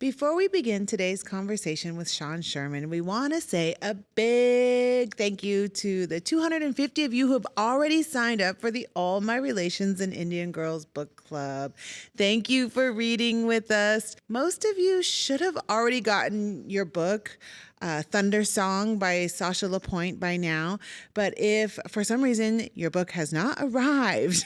Before we begin today's conversation with Sean Sherman, we want to say a big thank you to the 250 of you who have already signed up for the All My Relations and Indian Girls Book Club. Thank you for reading with us. Most of you should have already gotten your book, Thunder Song by Sasha LaPointe by now. But if for some reason your book has not arrived,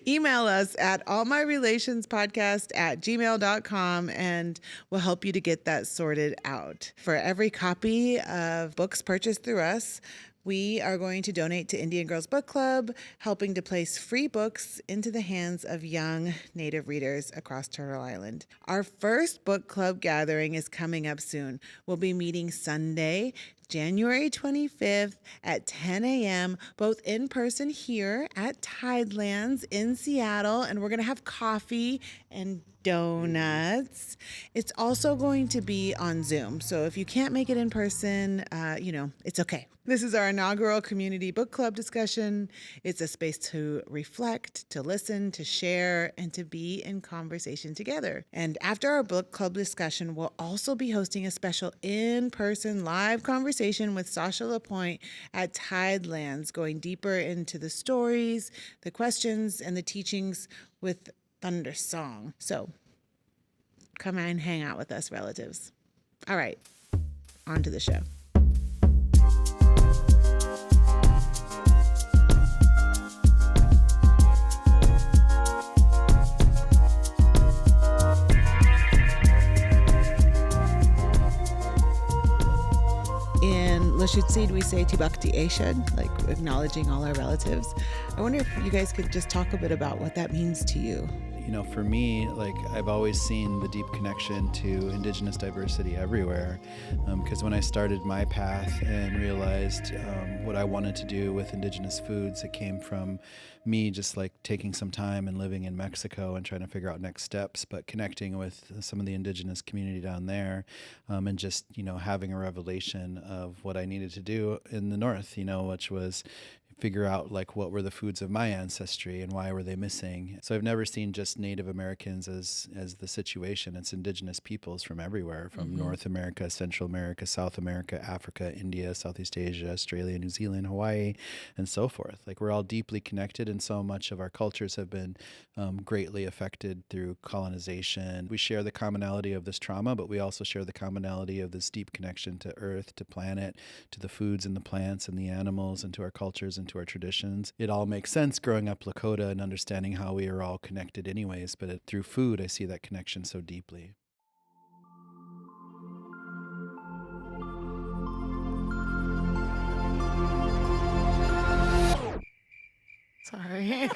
email us at allmyrelationspodcast@gmail.com and we'll help you to get that sorted out. For every copy of books purchased through us, we are going to donate to Indian Girls Book Club, helping to place free books into the hands of young Native readers across Turtle Island. Our first book club gathering is coming up soon. We'll be meeting Sunday, January 25th at 10 a.m., both in person here at Tidelands in Seattle, and we're going to have coffee and donuts. It's also going to be on Zoom, so if you can't make it in person, it's okay. This is our inaugural community book club discussion. It's a space to reflect, to listen, to share, and to be in conversation together. And after our book club discussion, we'll also be hosting a special in-person live conversation with Sasha LaPointe at Tidelands, going deeper into the stories, the questions, and the teachings with Thunder Song. So come and hang out with us, relatives. All right, on to the show. In Lashutsid, we say Tibakti Eshad, like acknowledging all our relatives. I wonder if you guys could just talk a bit about what that means to you. You know, for me, like I've always seen the deep connection to Indigenous diversity everywhere. Because when I started my path and realized what I wanted to do with Indigenous foods, it came from me just like taking some time and living in Mexico and trying to figure out next steps, but connecting with some of the Indigenous community down there, and just, having a revelation of what I needed to do in the North, which was figure out like what were the foods of my ancestry and why were they missing. So I've never seen just Native Americans as the situation. It's Indigenous peoples from everywhere, from North America, Central America, South America, Africa, India, Southeast Asia, Australia, New Zealand, Hawaii, and so forth. Like we're all deeply connected, and so much of our cultures have been greatly affected through colonization. We share the commonality of this trauma, but we also share the commonality of this deep connection to earth, to planet, to the foods and the plants and the animals, and to our cultures and to our traditions. It all makes sense growing up Lakota and understanding how we are all connected anyways, but through food, I see that connection so deeply. Sorry.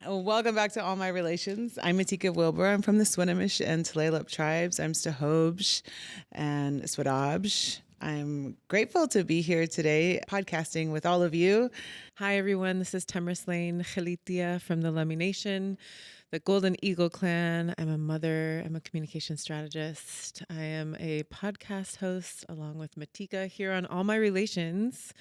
Welcome back to All My Relations. I'm Matika Wilbur. I'm from the Swinomish and Tulalip tribes. I'm Stahobj and Swadobj. I'm grateful to be here today podcasting with all of you. Hi, everyone. This is Temris Lane Khalitia from the Lummi Nation, the Golden Eagle Clan. I'm a mother. I'm a communication strategist. I am a podcast host along with Matika here on All My Relations.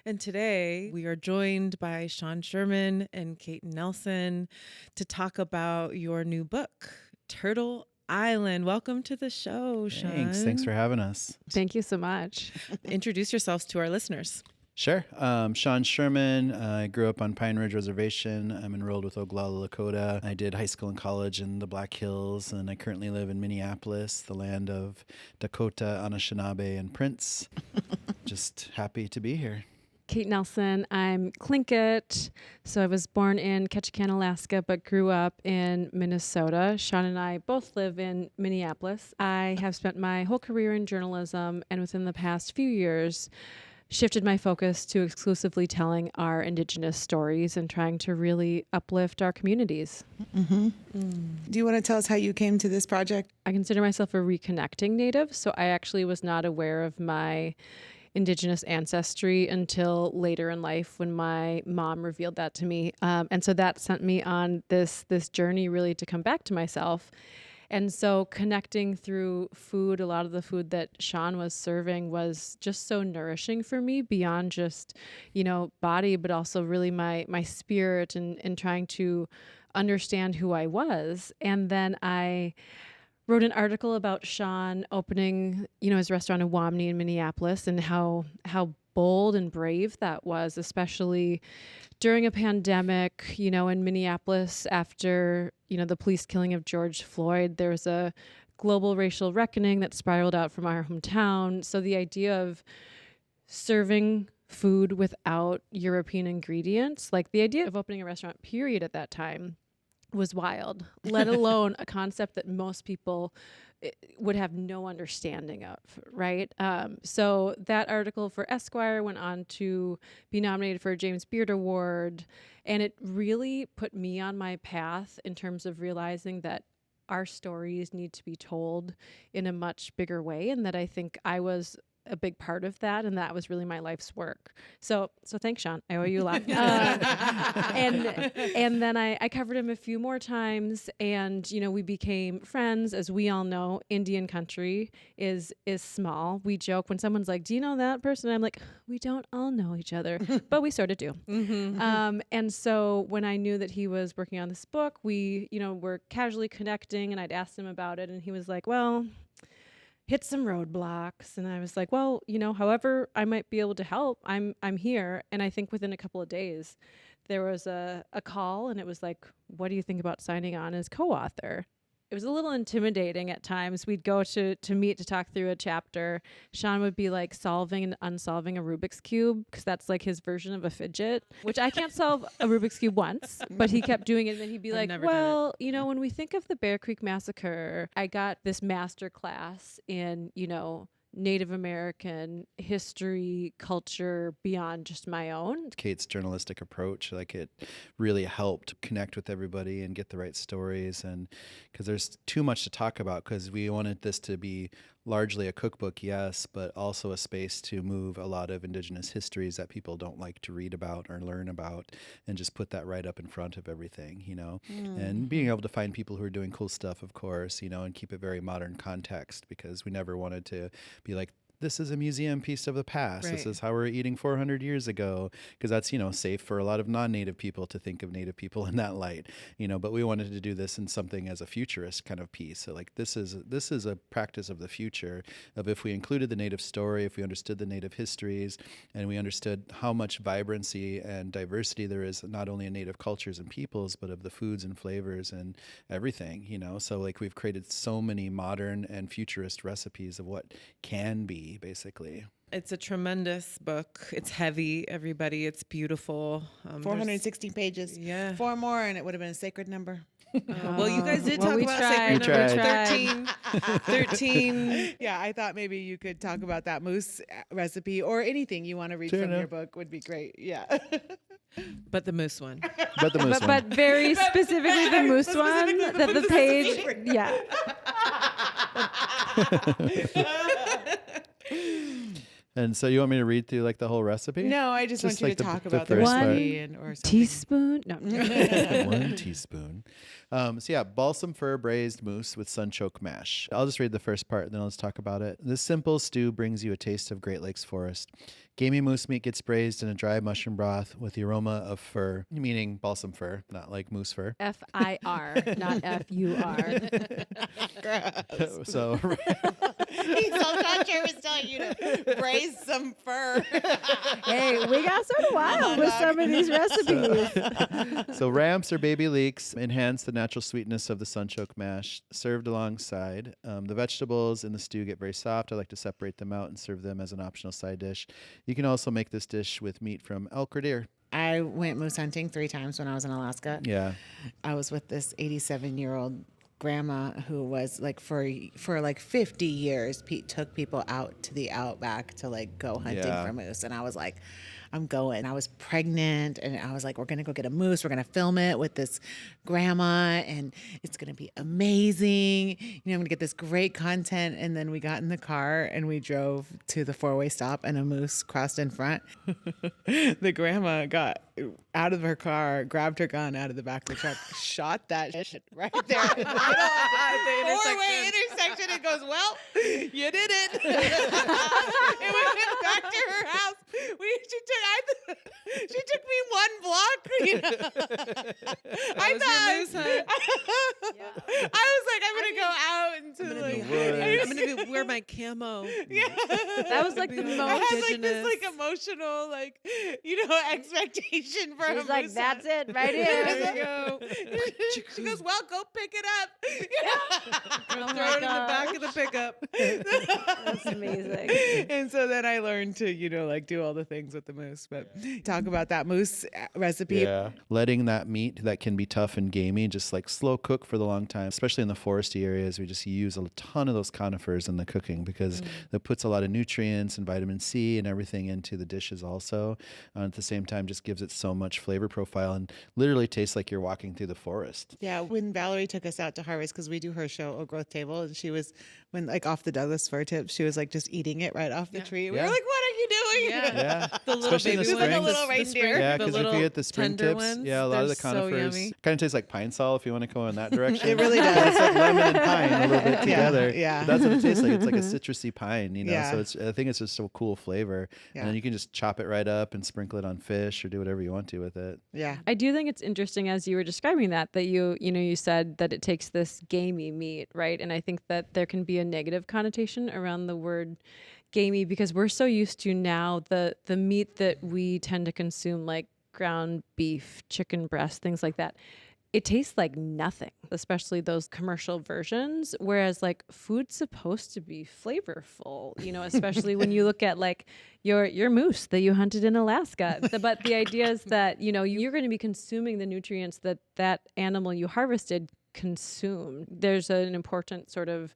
And today we are joined by Sean Sherman and Kate Nelson to talk about your new book, Turtle Island. Welcome to the show, Sean. Thanks for having us. Thank you so much. Introduce yourselves to our listeners. Sure. Sean Sherman. I grew up on Pine Ridge Reservation. I'm enrolled with Oglala Lakota. I did high school and college in the Black Hills, and I currently live in Minneapolis, the land of Dakota, Anishinaabe, and Prince. Just happy to be here. Kate Nelson. I'm Tlingit. So I was born in Ketchikan, Alaska, but grew up in Minnesota. Sean and I both live in Minneapolis. I have spent my whole career in journalism, and within the past few years, shifted my focus to exclusively telling our Indigenous stories and trying to really uplift our communities. Do you want to tell us how you came to this project? I consider myself a reconnecting Native, so I actually was not aware of my Indigenous ancestry until later in life when my mom revealed that to me. And so that sent me on this journey really to come back to myself. And so connecting through food, a lot of the food that Sean was serving was just so nourishing for me beyond just, body, but also really my spirit and trying to understand who I was. And then I wrote an article about Sean opening, his restaurant in Wamney in Minneapolis, and how bold and brave that was, especially during a pandemic, in Minneapolis after, the police killing of George Floyd. There was a global racial reckoning that spiraled out from our hometown. So the idea of serving food without European ingredients, like the idea of opening a restaurant, period, at that time was wild, let alone a concept that most people would have no understanding of, right? So that article for Esquire went on to be nominated for a James Beard Award, and it really put me on my path in terms of realizing that our stories need to be told in a much bigger way, and that I think I was a big part of that, and that was really my life's work. So thanks, Sean. I owe you a lot. And then I covered him a few more times, and we became friends. As we all know, Indian country is small. We joke when someone's like, "Do you know that person?" I'm like, "We don't all know each other, but we sort of do." And so when I knew that he was working on this book, we were casually connecting, and I'd asked him about it, and he was like, "Well, hit some roadblocks." And I was like, well, however I might be able to help, I'm here. And I think within a couple of days there was a call, and it was like, what do you think about signing on as co-author? It was a little intimidating at times. We'd go to meet to talk through a chapter. Sean would be like solving and unsolving a Rubik's Cube, because that's like his version of a fidget, which I can't solve a Rubik's Cube once, but he kept doing it. And then he'd be like, well, when we think of the Bear Creek Massacre, I got this master class in, Native American history, culture beyond just my own. Kate's journalistic approach, like, it really helped connect with everybody and get the right stories. And because there's too much to talk about, because we wanted this to be largely a cookbook, yes, but also a space to move a lot of Indigenous histories that people don't like to read about or learn about, and just put that right up in front of everything, and being able to find people who are doing cool stuff, of course, and keep it very modern context, because we never wanted to be like, this is a museum piece of the past. Right. This is how we're eating 400 years ago, because that's, safe for a lot of non-native people to think of native people in that light, but we wanted to do this in something as a futurist kind of piece. So like, this is a practice of the future, of if we included the native story, if we understood the native histories, and we understood how much vibrancy and diversity there is, not only in native cultures and peoples, but of the foods and flavors and everything, so like, we've created so many modern and futurist recipes of what can be, basically. It's a tremendous book. It's heavy, everybody. It's beautiful. 460 pages. Yeah. 4 more and it would have been a sacred number. Well, you guys did talk about sacred number 13. Yeah, I thought maybe you could talk about that moose recipe, or anything you want to read from your book would be great. Yeah. But the moose one. But very specifically the moose one. That the page. Yeah. And so you want me to read through like the whole recipe? No, I just want you like to talk the about the first recipe or something. Teaspoon? No. 1 teaspoon. So yeah, balsam fir braised moose with sunchoke mash. I'll just read the first part, and then let's talk about it. This simple stew brings you a taste of Great Lakes forest. Gamey moose meat gets braised in a dry mushroom broth with the aroma of fir, meaning balsam fir, not like moose fir. F-I-R, not F-U-R. So He's so not sure was telling you to braise some fir. Hey, we got sort of wild with some of these recipes. So ramps or baby leeks enhance the natural sweetness of the sunchoke mash, served alongside. The vegetables in the stew get very soft. I like to separate them out and serve them as an optional side dish. You can also make this dish with meat from elk or deer. I went moose hunting 3 times when I was in Alaska. Yeah. I was with this 87-year-old grandma who was like, for like 50 years, took people out to the outback to like go hunting for moose. And I was like, I'm going. I was pregnant and I was like, we're going to go get a moose. We're going to film it with this grandma and it's going to be amazing. I'm going to get this great content. And then we got in the car and we drove to the four-way stop and a moose crossed in front. The grandma got out of her car, grabbed her gun out of the back of the truck, shot that shit right there in the middle of the four-way intersection and goes, well, you did it. And we went back to her house. She took me one block. I thought I was like, I'm gonna go out into I'm gonna wear my camo. Yeah, That was like the most. I had like this like emotional expectation for She's a like, moose. that's it right here. There you go. She goes, well, go pick it up. Throw it in the back of the pickup. That's amazing. And so then I learned to, do all the things with the moose. But talk about that moose recipe. Yeah. Letting that meat that can be tough and gamey just like slow cook for the long time, especially in the foresty areas. We just use a ton of those conifers in the cooking because that puts a lot of nutrients and vitamin C and everything into the dishes also. At the same time, just gives it so much flavor profile and literally tastes like you're walking through the forest. Yeah, when Valerie took us out to harvest, because we do her show, Old Growth Table, and she was, off the Douglas fir tip, she was like just eating it right off the tree. We were Yeah. like, what are you doing? Yeah. The little Especially in the baby spring. ones, Like a little reindeer. Yeah, the because if little you get the spring tender tips, ones, a lot of the they're so conifers yummy. kind of tastes like pine sol if you want to go in that direction. It really But does. it's like lemon and pine a little bit together. Yeah. But that's what it tastes like. It's like a citrusy pine, Yeah. So I think it's just so cool flavor. Yeah. And then you can just chop it right up and sprinkle it on fish or do whatever you want to with it. Yeah. I do think it's interesting as you were describing that you said that it takes this gamey meat, right? And I think that there can be a negative connotation around the word gamey because we're so used to now the meat that we tend to consume, like ground beef, chicken breast, things like that. It tastes like nothing, especially those commercial versions. Whereas like food's supposed to be flavorful, especially when you look at like your moose that you hunted in Alaska. But the idea is that, you're going to be consuming the nutrients that animal you harvested consumed. There's an important sort of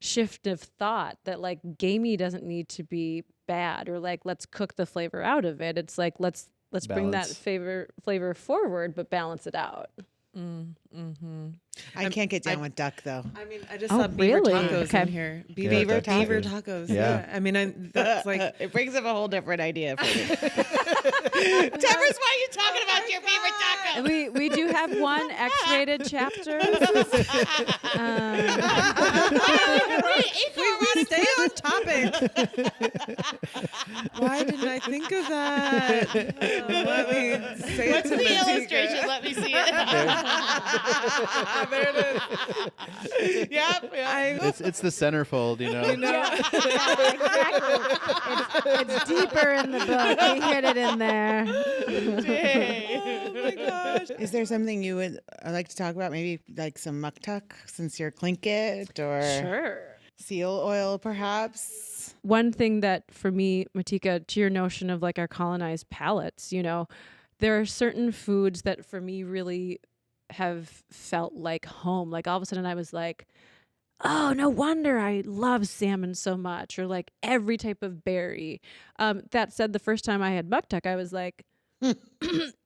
shift of thought that like gamey doesn't need to be bad or like let's cook the flavor out of it. It's like let's bring that flavor forward but balance it out. I can't get down with duck, though. I mean, I just Oh, saw beaver really? tacos Okay. in here. Beaver tacos? Beaver tacos. Yeah. I mean, that's like It brings up a whole different idea for me. Tamara's, why are you talking about your beaver taco? And we do have one X-rated chapter. we stay on topic. Why didn't I think of that? Let me say What's it to the Matika. illustration? Let me see it. There it is. Yep. It's the centerfold, It's deeper in the book. We hit it in there. Oh my gosh. Is there something you would like to talk about? Maybe like some muktuk, since you're Tlingit, or Sure. seal oil, perhaps? One thing that for me, Matika, to your notion of like our colonized palates, there are certain foods that for me really have felt like home. Like all of a sudden I was like, oh, no wonder I love salmon so much, or like every type of berry. That said, the first time I had muktuk, I was like,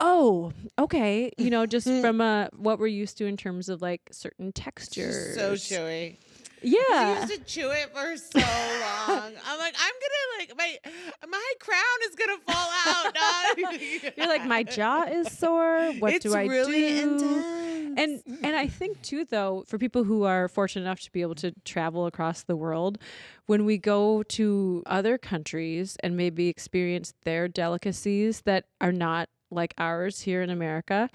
oh, okay. Just from what we're used to in terms of like certain textures. So chewy. Yeah. I used to chew it for so long. I'm like, I'm gonna my crown is gonna fall out. Dog. You're like, my jaw is sore. What It's do I really do? intense. And I think too, though, for people who are fortunate enough to be able to travel across the world, when we go to other countries and maybe experience their delicacies that are not like ours here in America,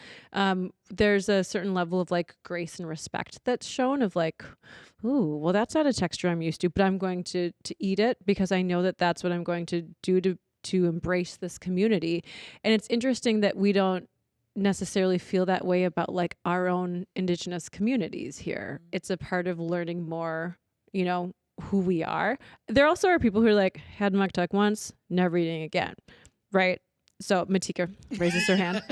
there's a certain level of like grace and respect that's shown of like, ooh, well, that's not a texture I'm used to, but I'm going to eat it because I know that that's what I'm going to do to embrace this community. And it's interesting that we don't necessarily feel that way about like our own Indigenous communities here. It's a part of learning more, who we are. There also are people who are like, had muktuk once, never eating again, right? So Matika raises her hand.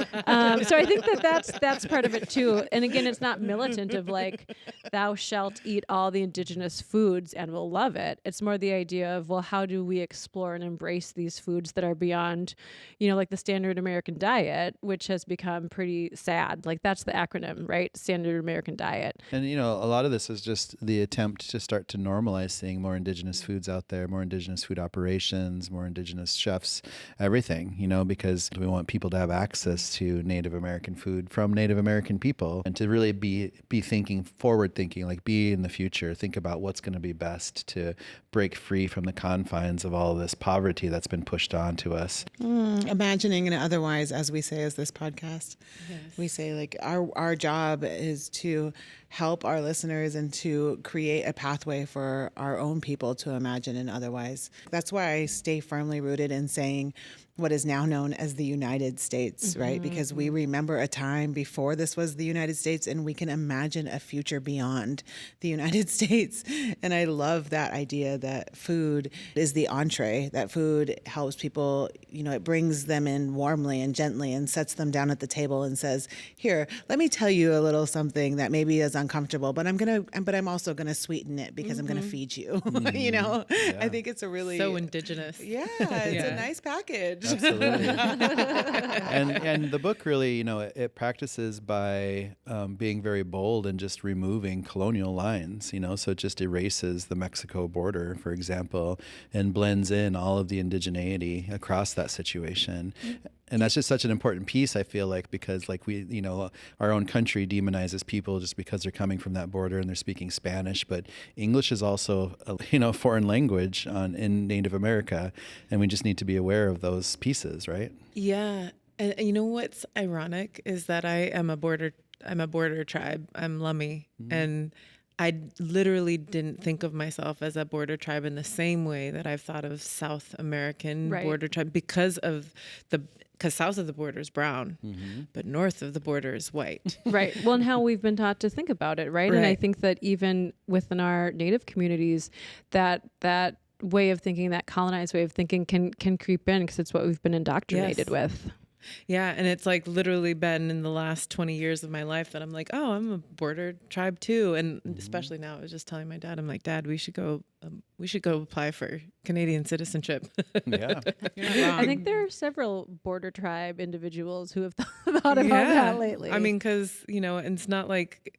So I think that's part of it too. And again, it's not militant of like, thou shalt eat all the indigenous foods and will love it. It's more the idea of, well, how do we explore and embrace these foods that are beyond, like the standard American diet, which has become pretty sad. Like that's the acronym, right? Standard American diet. And, a lot of this is just the attempt to start to normalize seeing more indigenous foods out there, more indigenous food operations, more indigenous chefs, everything, because we want people to have access to Native American food from Native American people and to really be thinking, forward thinking, like be in the future, think about what's going to be best to break free from the confines of all of this poverty that's been pushed onto us. Imagining and otherwise, as we say, as this podcast, we say like our job is to help our listeners and to create a pathway for our own people to imagine and otherwise. That's why I stay firmly rooted in saying what is now known as the United States, right? Because we remember a time before this was the United States and we can imagine a future beyond the United States. And I love that idea that food is the entree, that food helps people, it brings them in warmly and gently and sets them down at the table and says, here, let me tell you a little something that maybe is uncomfortable, but I'm also going to sweeten it because I'm going to feed you. Yeah. I think it's a really So indigenous. Yeah, it's a nice package. Absolutely. and the book really, it practices by being very bold and just removing colonial lines, so it just erases the Mexico border, for example, and blends in all of the indigeneity across that situation. And that's just such an important piece, I feel like, because like we, our own country demonizes people just because they're coming from that border and they're speaking Spanish. But English is also, a foreign language in Native America. And we just need to be aware of those pieces, right? Yeah. And you know what's ironic is that I'm a border tribe. I'm Lummi. And I literally didn't think of myself as a border tribe in the same way that I've thought of South American border tribe because south of the border is brown, but north of the border is white. Right. Well, and how we've been taught to think about it, right? And I think that even within our Native communities, that way of thinking, that colonized way of thinking can creep in because it's what we've been indoctrinated with. Yeah, and it's like literally been in the last 20 years of my life that I'm like, oh, I'm a border tribe too. And especially now, I was just telling my dad, I'm like, Dad, we should go apply for Canadian citizenship. Yeah. I think there are several border tribe individuals who have thought about that lately. I mean, because it's not like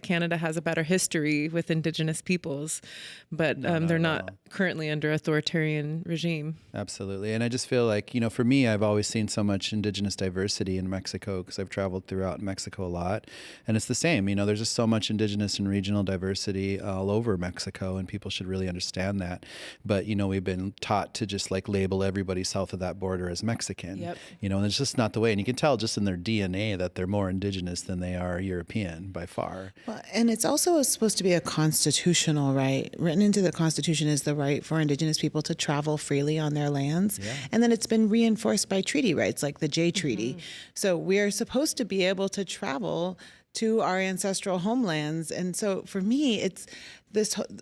Canada has a better history with Indigenous peoples, but they're not currently under authoritarian regime. Absolutely. And I just feel like, for me, I've always seen so much Indigenous diversity in Mexico because I've traveled throughout Mexico a lot. And it's the same, there's just so much Indigenous and regional diversity all over Mexico, and people should really understand that. But, we've been taught to just like label everybody south of that border as Mexican, and it's just not the way. And you can tell just in their DNA that they're more Indigenous than they are European by far. Well, and it's also supposed to be a constitutional right. Written into the Constitution is the right for Indigenous people to travel freely on their lands. Yeah. And then it's been reinforced by treaty rights like the Jay Treaty. So we're supposed to be able to travel to our ancestral homelands. And so for me, it's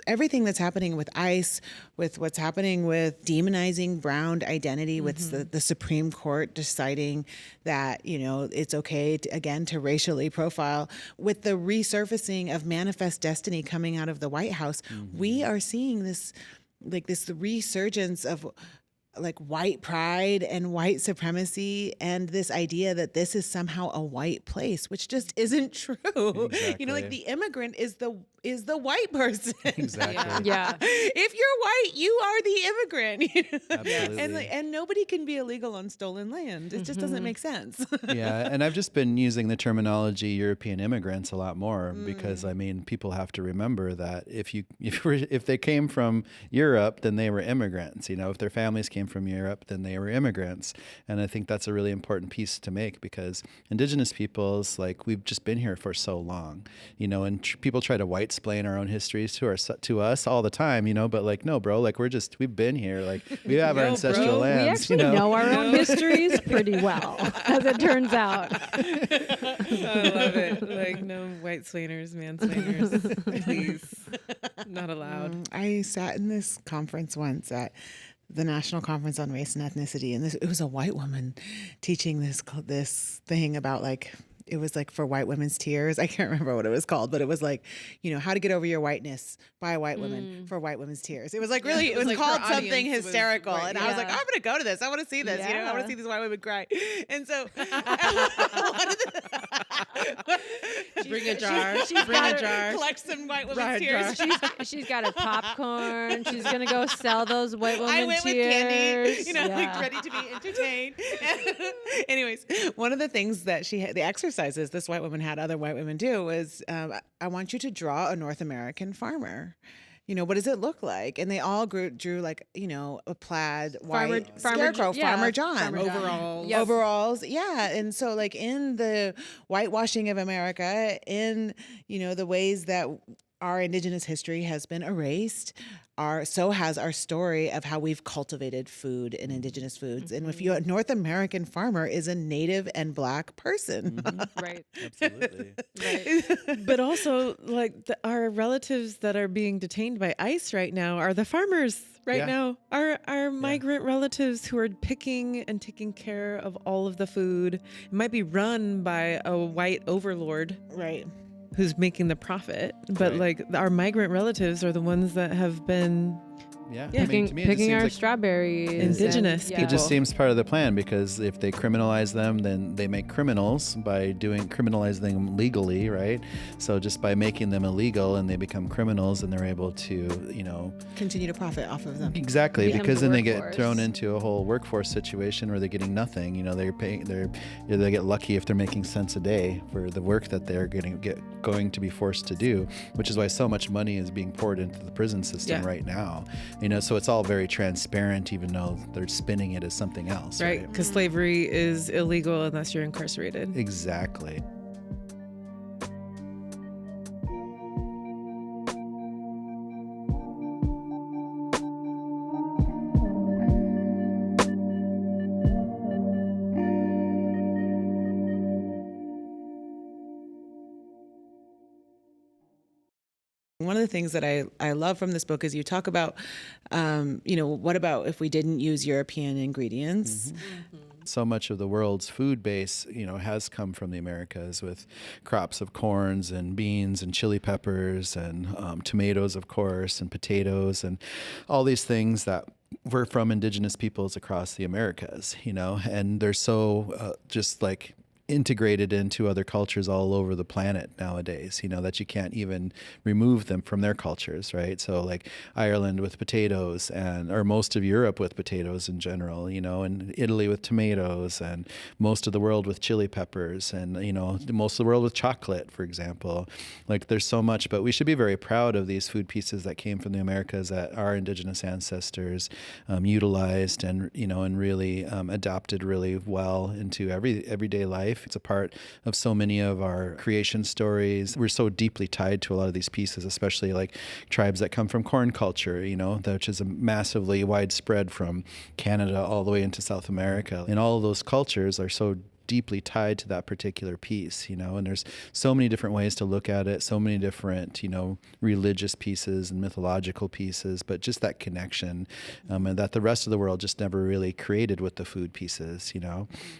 everything that's happening with ICE, with what's happening with demonizing brown identity, with the Supreme Court deciding that, it's okay to racially profile, with the resurfacing of manifest destiny coming out of the White House, we are seeing this resurgence of like white pride and white supremacy and this idea that this is somehow a white place, which just isn't true. Exactly. Like the immigrant is the white person. Exactly. Yeah. If you're white, you are the immigrant. Absolutely. And nobody can be illegal on stolen land. It just doesn't make sense. Yeah, and I've just been using the terminology European immigrants a lot more because people have to remember that if they came from Europe, then they were immigrants. If their families came from Europe, then they were immigrants. And I think that's a really important piece to make because Indigenous peoples, like we've just been here for so long, and people try to white-splain our own histories to us all the time, but like, no, bro, like we've been here, like we have our ancestral lands. We actually know our own histories pretty well, as it turns out. I love it. Like no white-splainers, mansplainers, please, not allowed. I sat in this conference once at the National Conference on Race and Ethnicity, and it was a white woman teaching this thing about like, it was like for white women's tears. I can't remember what it was called, but it was like, how to get over your whiteness by a white woman for white women's tears. It was like really, it it was was like called her something audience was hysterical. right, And I was like, yeah. I'm going to go to this. I want to see this. I want to Yeah. see these white women cry. And so Bring a jar. she's Bring got a her- jar. collect some white women's Right, tears. She's got her popcorn. She's gonna go sell those white woman I went with tears. candy, like Yeah. ready to be entertained. Anyways, one of the things that the exercises this white woman had other white women do was, I want you to draw a North American farmer. What does it look like? And they all drew like, a plaid white scarecrow, Farmer John. Farmer John. Overalls. Yep. Overalls, yeah. And so like in the whitewashing of America, in, the ways that our Indigenous history has been erased, so has our story of how we've cultivated food and Indigenous foods. And if a North American farmer is a Native and Black person. Right. Absolutely. Right. But also, like our relatives that are being detained by ICE right now are the farmers right Yeah. now. Our migrant relatives who are picking and taking care of all of the food. It might be run by a white overlord Right. who's making the profit, but Right. like our migrant relatives are the ones that have been Yeah. Yeah. I mean, to me, it just Picking seems our like strawberries. Indigenous and, people. it just seems part of the plan, because if they criminalize them, then they make criminals by criminalizing them legally, right? So just by making them illegal and they become criminals, and they're able to, Continue to profit off of them. exactly, Become because the then they get workforce. thrown into a whole workforce situation where they're getting nothing. They get lucky if they're making cents a day for the work that they're going to be forced to do, which is why so much money is being poured into the prison system Yeah. right now. So it's all very transparent, even though they're spinning it as something else. right because slavery is illegal unless you're incarcerated. Exactly. One of the things that I love from this book is you talk about, what about if we didn't use European ingredients? So much of the world's food base, has come from the Americas, with crops of corns and beans and chili peppers and tomatoes, of course, and potatoes and all these things that were from Indigenous peoples across the Americas, and they're so just like integrated into other cultures all over the planet nowadays, that you can't even remove them from their cultures, right? So like Ireland with potatoes, or most of Europe with potatoes in general, and Italy with tomatoes, and most of the world with chili peppers, and, most of the world with chocolate, for example. Like there's so much, but we should be very proud of these food pieces that came from the Americas that our Indigenous ancestors utilized and, and really adapted really well into everyday life. It's a part of so many of our creation stories. We're so deeply tied to a lot of these pieces, especially like tribes that come from corn culture, which is a massively widespread from Canada all the way into South America. And all of those cultures are so deeply tied to that particular piece, and there's so many different ways to look at it, so many different, religious pieces and mythological pieces, but just that connection, and that the rest of the world just never really created with the food pieces,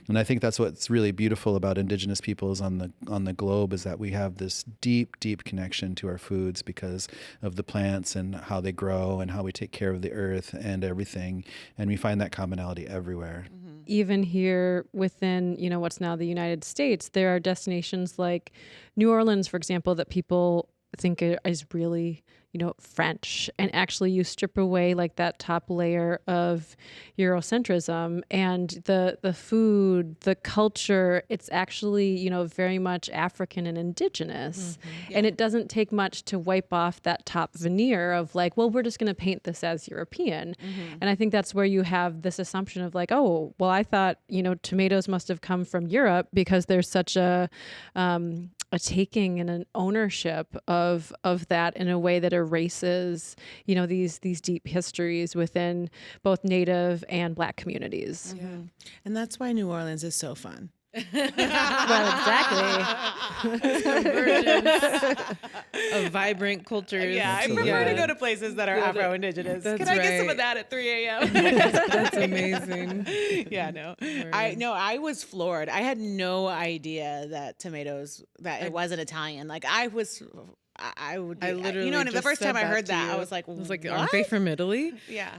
And I think that's what's really beautiful about Indigenous peoples on the globe, is that we have this deep, deep connection to our foods because of the plants and how they grow and how we take care of the earth and everything. And we find that commonality everywhere. Even here within, what's now the United States, there are destinations like New Orleans, for example, that people think is really, French. And actually you strip away like that top layer of Eurocentrism and the food, the culture, it's actually, very much African and Indigenous. And it doesn't take much to wipe off that top veneer of like, well, we're just going to paint this as European. And I think that's where you have this assumption of like, oh, well, I thought, tomatoes must have come from Europe because there's such a taking and an ownership of that in a way that erases, these deep histories within both Native and Black communities. And that's why New Orleans is so fun. Well, exactly. Of vibrant cultures. Yeah, I prefer to go to places that are Afro-Indigenous. That's Can I get some right. of that at 3 a.m.? That's amazing. Yeah, no. I was floored. I had no idea that it wasn't Italian. Like I literally, the just first time said I heard to that, I you. was like, aren't they from Italy? Yeah.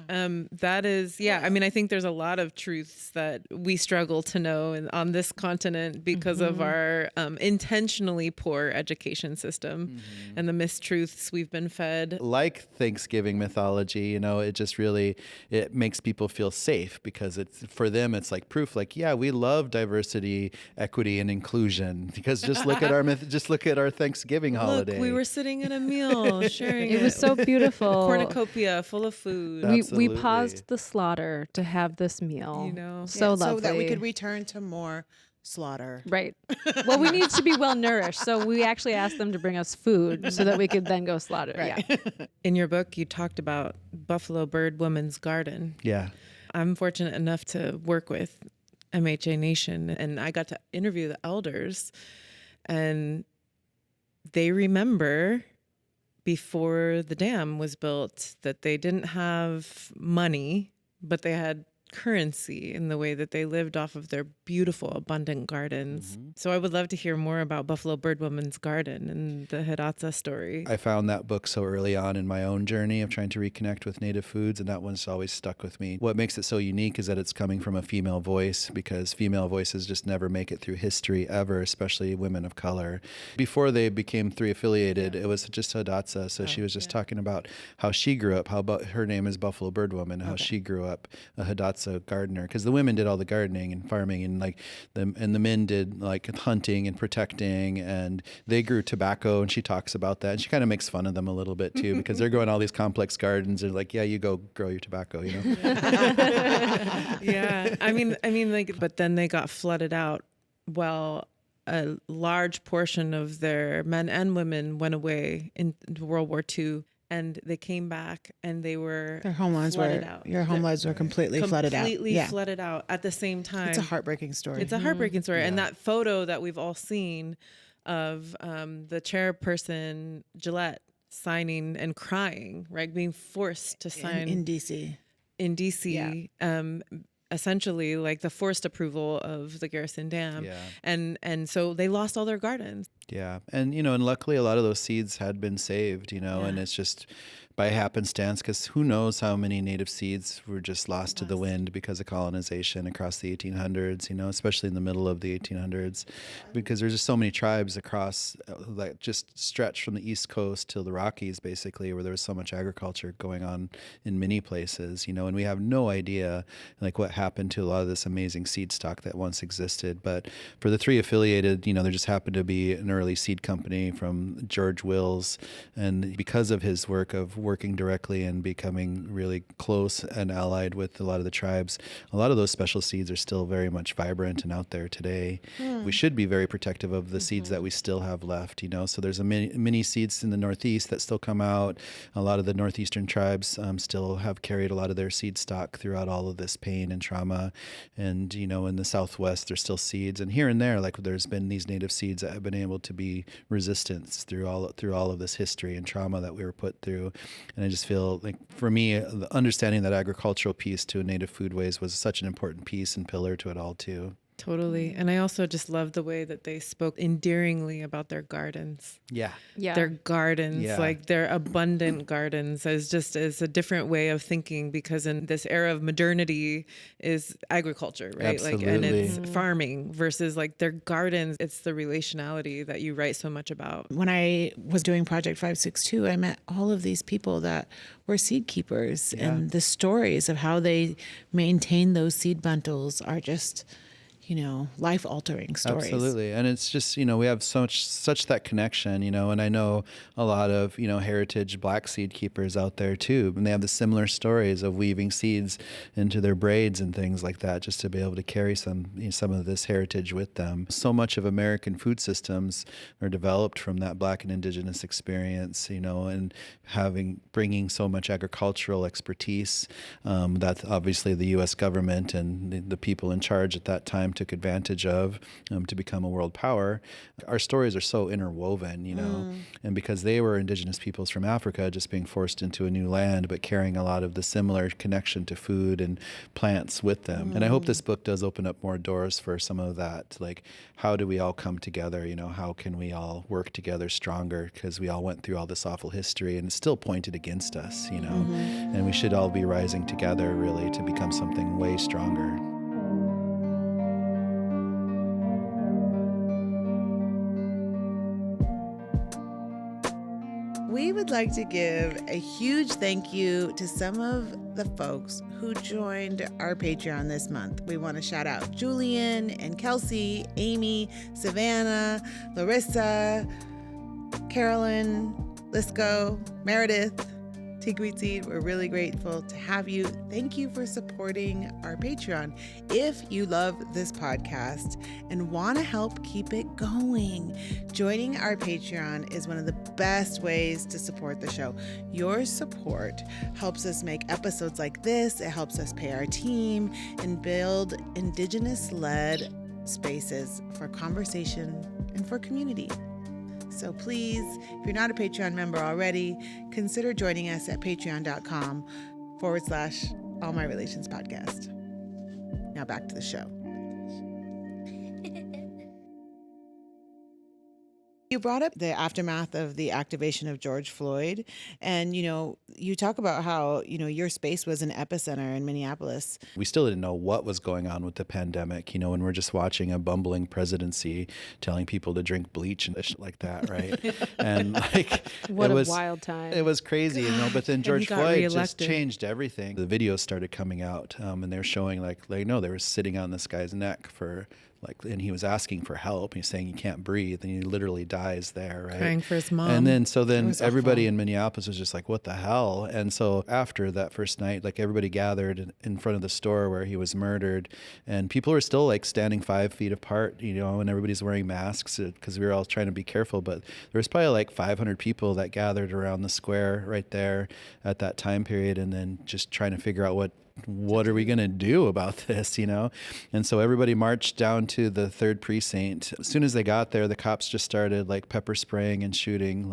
That is, yeah. I mean, I think there's a lot of truths that we struggle to know on this continent because of our intentionally poor education system and the mistruths we've been fed. Like Thanksgiving mythology, it just really, it makes people feel safe because for them, it's like proof, like, yeah, we love diversity, equity, and inclusion because just look at our Thanksgiving holiday. Look, we were sitting at a meal, sharing It was so beautiful. cornucopia full of food. We Absolutely. paused the slaughter to have this meal. So lovely. So that we could return to more slaughter. Right. Well, we need to be well nourished, so we actually asked them to bring us food so that we could then go slaughter. Right. Yeah. In your book, you talked about Buffalo Bird Woman's Garden. Yeah. I'm fortunate enough to work with MHA Nation, and I got to interview the elders, and they remember before the dam was built that they didn't have money, but they had currency in the way that they lived off of their beautiful, abundant gardens. So I would love to hear more about Buffalo Bird Woman's Garden and the Hidatsa story. I found that book so early on in my own journey of trying to reconnect with native foods, and that one's always stuck with me. What makes it so unique is that it's coming from a female voice, because female voices just never make it through history ever, especially women of color. Before they became 3 affiliated, it was just Hidatsa. So she was just talking about how she grew up, her name is Buffalo Bird Woman, how she grew up a Hidatsa gardener, because the women did all the gardening and farming, and the men did like hunting and protecting, and they grew tobacco, and she talks about that, and she kind of makes fun of them a little bit too, because they're growing all these complex gardens, and like, yeah, you go grow your tobacco, Yeah. I mean, like, but then they got flooded out. Well, a large portion of their men and women went away in World War II. And they came back, and they were Their homelands were completely flooded out. Completely flooded out at the same time. It's a heartbreaking story. It's a heartbreaking story. And that photo that we've all seen of the chairperson, Gillette, signing and crying, right? Being forced to sign. In D.C. In D.C., essentially like the forced approval of the Garrison Dam. Yeah. And so they lost all their gardens. Yeah. And, and luckily a lot of those seeds had been saved, and it's just by happenstance, because who knows how many native seeds were just lost to the wind because of colonization across the 1800s, especially in the middle of the 1800s, because there's just so many tribes across, like just stretch from the East Coast to the Rockies, basically, where there was so much agriculture going on in many places, and we have no idea like what happened to a lot of this amazing seed stock that once existed. But for the 3 affiliated, there just happened to be an early seed company from George Wills, and because of his work of working directly and becoming really close and allied with a lot of the tribes, a lot of those special seeds are still very much vibrant and out there today. We should be very protective of the seeds that we still have left, so there's many seeds in the Northeast that still come out. A lot of the Northeastern tribes still have carried a lot of their seed stock throughout all of this pain and trauma, and in the Southwest there's still seeds, and here and there, like, there's been these native seeds that have been able to be resistant through all of this history and trauma that we were put through. And I just feel like, for me, the understanding that agricultural piece to Native Foodways was such an important piece and pillar to it all too. Totally. And I also just love the way that they spoke endearingly about their gardens. Yeah. Their gardens, Yeah. like their abundant gardens, as a different way of thinking, because in this era of modernity is agriculture, right? Absolutely. Like, and it's farming versus like their gardens. It's the relationality that you write so much about. When I was doing Project 562, I met all of these people that were seed keepers, and the stories of how they maintain those seed bundles are just, life-altering stories. Absolutely. And it's just, we have such that connection, and I know a lot of, heritage Black seed keepers out there too, and they have the similar stories of weaving seeds into their braids and things like that, just to be able to carry some of this heritage with them. So much of American food systems are developed from that Black and Indigenous experience, and bringing so much agricultural expertise that obviously the U.S. government and the people in charge at that time took advantage of to become a world power. Our stories are so interwoven, and because they were indigenous peoples from Africa just being forced into a new land, but carrying a lot of the similar connection to food and plants with them. And I hope this book does open up more doors for some of that. Like, how do we all come together? How can we all work together stronger? Because we all went through all this awful history and it's still pointed against us, and we should all be rising together really to become something way stronger. We would like to give a huge thank you to some of the folks who joined our Patreon this month. We want to shout out Julian and Kelsey, Amy, Savannah, Larissa, Carolyn, Lisco, Meredith, Tigweed. We're really grateful to have you. Thank you for supporting our Patreon. If you love this podcast and want to help keep it going, joining our Patreon is one of the best ways to support the show. Your support helps us make episodes like this. It helps us pay our team and build Indigenous-led spaces for conversation and for community. So please, if you're not a Patreon member already, consider joining us at patreon.com/All My Relations Podcast. Now back to the show. You brought up the aftermath of the activation of George Floyd. And, you talk about how, your space was an epicenter in Minneapolis. We still didn't know what was going on with the pandemic, when we're just watching a bumbling presidency telling people to drink bleach and shit like that, right? And What a wild time. It was crazy, but then George Floyd reelected. just changed everything. The videos started coming out and they're showing they were sitting on this guy's neck for and he was asking for help. He's saying he can't breathe, and he literally dies there, right? Crying for his mom. And then everybody awful. in Minneapolis was just like, "What the hell?" And so after that first night, everybody gathered in front of the store where he was murdered, and people were still standing 5 feet apart, and everybody's wearing masks because we were all trying to be careful. But there was probably 500 people that gathered around the square right there at that time period, and then just trying to figure out what are we going to do about this, And so everybody marched down to the 3rd precinct. As soon as they got there, the cops just started pepper spraying and shooting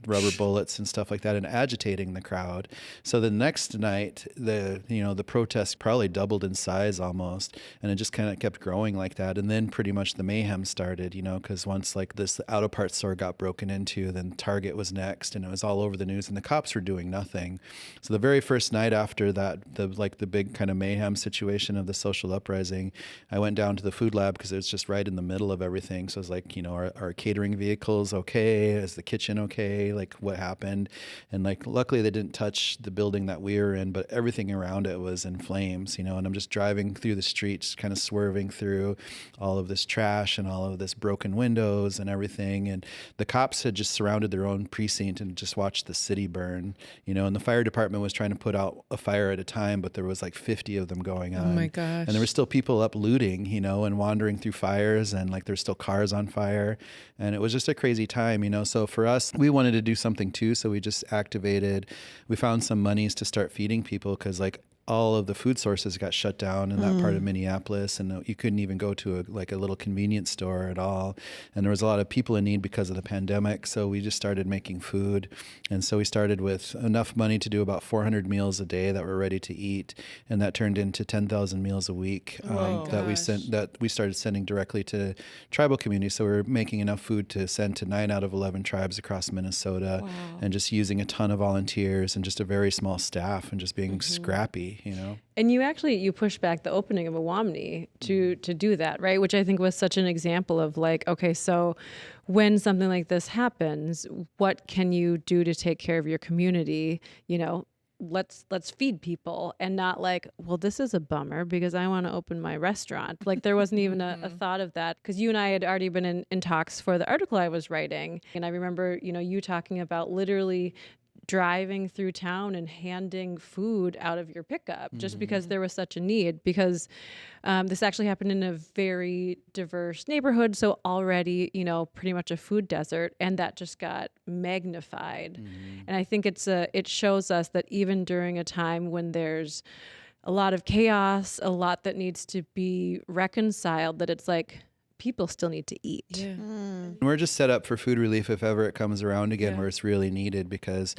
rubber bullets and stuff like that and agitating the crowd. So the next night, the protest probably doubled in size almost, and it just kind of kept growing like that. And then pretty much the mayhem started, because once this auto parts store got broken into, then Target was next, and it was all over the news, and the cops were doing nothing. So the very first night after that, the big kind of mayhem situation of the social uprising, I went down to the food lab because it was just right in the middle of everything. So I was our catering vehicles okay? Is the kitchen okay? What happened? And luckily they didn't touch the building that we were in, but everything around it was in flames, and I'm just driving through the streets, kind of swerving through all of this trash and all of this broken windows and everything. And the cops had just surrounded their own precinct and just watched the city burn, and the fire department was trying to put out a fire at a time, but there was 50 of them going on. Oh my gosh. And there were still people up looting, and wandering through fires, and there's still cars on fire. And it was just a crazy time, So for us, we wanted to do something too. So we just we found some monies to start feeding people because all of the food sources got shut down in that part of Minneapolis, and you couldn't even go to a little convenience store at all. And there was a lot of people in need because of the pandemic. So we just started making food. And so we started with enough money to do about 400 meals a day that were ready to eat. And that turned into 10,000 meals a week that we started sending directly to tribal communities. So we were making enough food to send to 9 out of 11 tribes across Minnesota, and just using a ton of volunteers and just a very small staff and just being scrappy. And you pushed back the opening of Awamni to do that, right? Which I think was such an example of okay, so when something like this happens, what can you do to take care of your community? Let's feed people, and not well, this is a bummer because I want to open my restaurant. There wasn't even a thought of that, because you and I had already been in talks for the article I was writing. And I remember, you talking about literally driving through town and handing food out of your pickup just because there was such a need, because this actually happened in a very diverse neighborhood. So already, pretty much a food desert, and that just got magnified. And I think it shows us that even during a time when there's a lot of chaos, a lot that needs to be reconciled, that it's like people still need to eat. Yeah. We're just set up for food relief if ever it comes around again, Yeah. where it's really needed, because,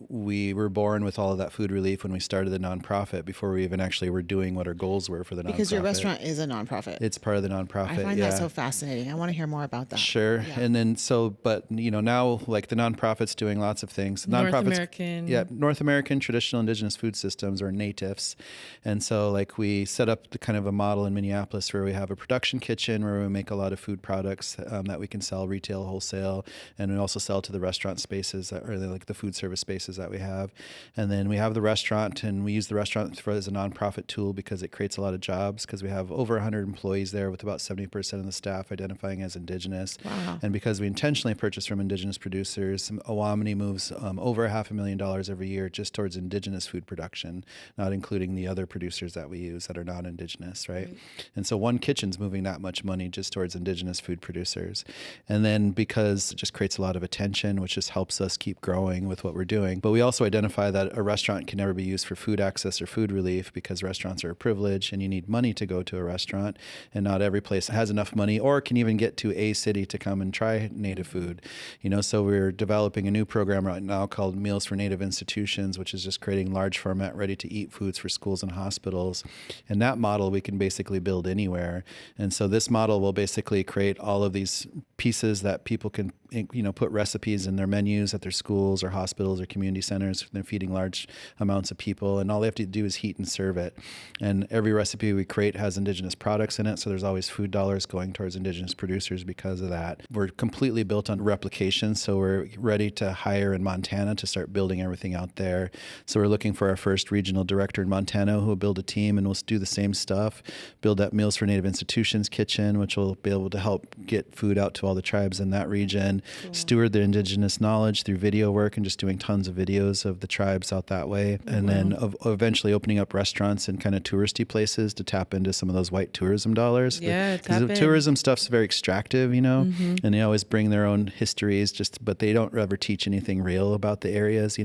we were born with all of that food relief when we started the nonprofit before we even actually were doing what our goals were for the nonprofit. Because your restaurant is a nonprofit. It's part of the nonprofit. I find that so fascinating. I want to hear more about that. Sure. Yeah. And then but now like the nonprofit's doing lots of things. North American. Yeah, North American traditional indigenous food systems, or NATIFs. And so like we set up the kind of a model in Minneapolis where we have a production kitchen where we make a lot of food products that we can sell retail, wholesale, and we also sell to the restaurant spaces or like the food service spaces that we have. And then we have the restaurant, and we use the restaurant as a nonprofit tool because it creates a lot of jobs, because we have over 100 employees there with about 70% of the staff identifying as Indigenous. Wow. And because we intentionally purchase from Indigenous producers, Awamini moves over $500,000 every year just towards Indigenous food production, not including the other producers that we use that are not Indigenous, right? And so one kitchen's moving that much money just towards Indigenous food producers. And then because it just creates a lot of attention, which just helps us keep growing with what we're doing. But we also identify that a restaurant can never be used for food access or food relief, because restaurants are a privilege and you need money to go to a restaurant, and not every place has enough money or can even get to a city to come and try Native food. So we're developing a new program right now called Meals for Native Institutions, which is just creating large format ready to eat foods for schools and hospitals. And that model we can basically build anywhere. And so this model will basically create all of these pieces that people can put recipes in their menus at their schools or hospitals or community centers. They're feeding large amounts of people, and all they have to do is heat and serve it. And every recipe we create has Indigenous products in it, so there's always food dollars going towards Indigenous producers because of that. We're completely built on replication, so we're ready to hire in Montana to start building everything out there. So we're looking for our first regional director in Montana who will build a team, and we'll do the same stuff, build that Meals for Native Institutions kitchen, which will be able to help get food out to all the tribes in that region. Cool. Steward the Indigenous knowledge through video work and just doing tons of videos of the tribes out that way. And then eventually opening up restaurants in kind of touristy places to tap into some of those white tourism dollars. Yeah, because the tourism stuff's very extractive, and they always bring their own histories, but they don't ever teach anything real about the areas,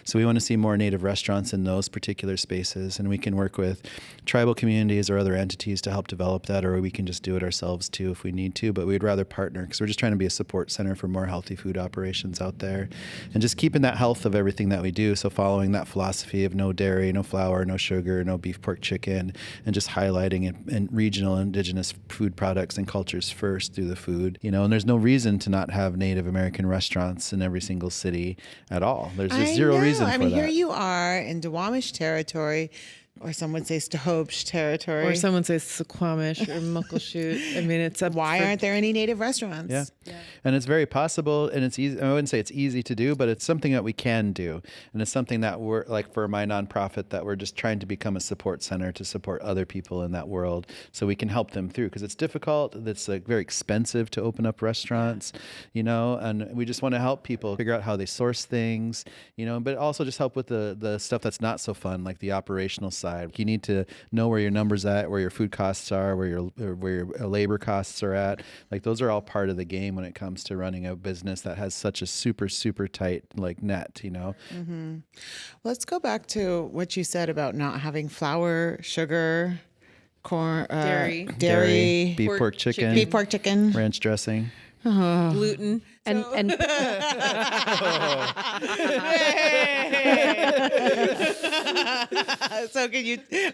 So we want to see more Native restaurants in those particular spaces, and we can work with tribal communities or other entities to help develop that, or we can just do it ourselves too if we need to, but we'd rather partner because we're just trying to be a support center for more healthy food operations out there, and just keeping that health of everything that we do. So following that philosophy of no dairy, no flour, no sugar, no beef, pork, chicken, and just highlighting it and regional Indigenous food products and cultures first through the food, and there's no reason to not have Native American restaurants in every single city at all. There's just zero reason for that. Here you are in Duwamish territory, or some would say Squamish territory. Or someone says Suquamish or Muckleshoot. I mean, it's up. Why aren't there any Native restaurants? Yeah. And it's very possible, and it's easy. I wouldn't say it's easy to do, but it's something that we can do. And it's something that we're, like for my nonprofit, that we're just trying to become a support center to support other people in that world so we can help them through. Because it's difficult. It's like very expensive to open up restaurants, and we just want to help people figure out how they source things, but also just help with the stuff that's not so fun, like the operational side. You need to know where your numbers at, where your food costs are, where your labor costs are at. Like those are all part of the game when it comes to running a business that has such a super, super tight net, Mm-hmm. Let's go back to what you said about not having flour, sugar, corn, dairy, beef, pork, chicken, beef, pork, chicken, ranch dressing. Gluten. And so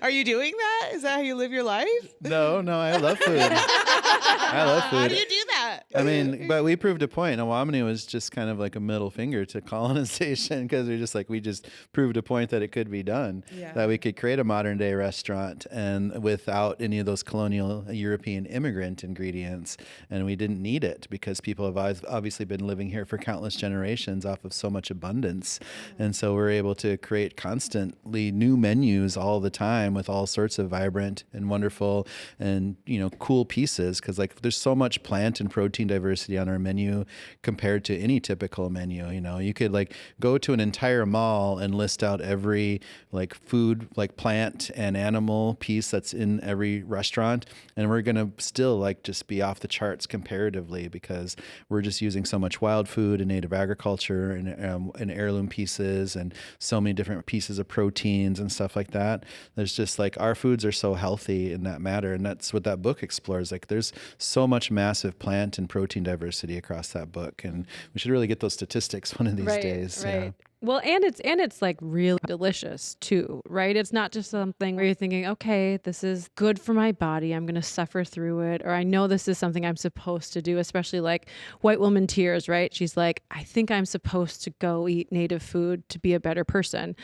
are you doing that? Is that how you live your life? No, I love food. I love food. How do you do that? I mean, but we proved a point. Awamini was just kind of like a middle finger to colonization, because we just proved a point that it could be done, that we could create a modern day restaurant and without any of those colonial European immigrant ingredients. And we didn't need it because people have obviously been living here for countless generations off of so much abundance. And so we're able to create constantly new menus all the time with all sorts of vibrant and wonderful and, cool pieces. Because there's so much plant and protein protein diversity on our menu compared to any typical menu. You know, you could like go to an entire mall and list out every like food, like plant and animal piece that's in every restaurant, and we're going to still like just be off the charts comparatively because we're just using so much wild food and native agriculture and heirloom pieces and so many different pieces of proteins and stuff like that. There's just like our foods are so healthy in that matter, and that's what that book explores. Like there's so much massive plant and protein diversity across that book, and we should really get those statistics one of these days. Right. Yeah. Well, and it's like really delicious too, right? It's not just something where you're thinking, okay, this is good for my body, I'm going to suffer through it, or I know this is something I'm supposed to do, especially like White Woman Tears, right? She's like, I think I'm supposed to go eat native food to be a better person.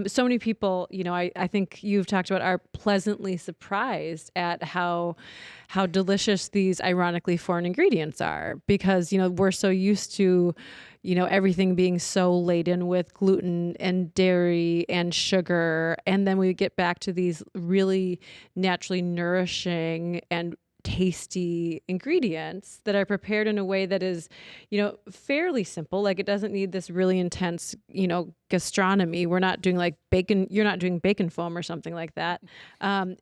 So many people, you know, I think you've talked about are pleasantly surprised at how delicious these ironically foreign ingredients are because, you know, we're so used to, you know, everything being so laden with gluten and dairy and sugar. And then we get back to these really naturally nourishing and tasty ingredients that are prepared in a way that is, you know, fairly simple. Like it doesn't need this really intense, you know, gastronomy. We're not doing like bacon. You're not doing bacon foam or something like that. And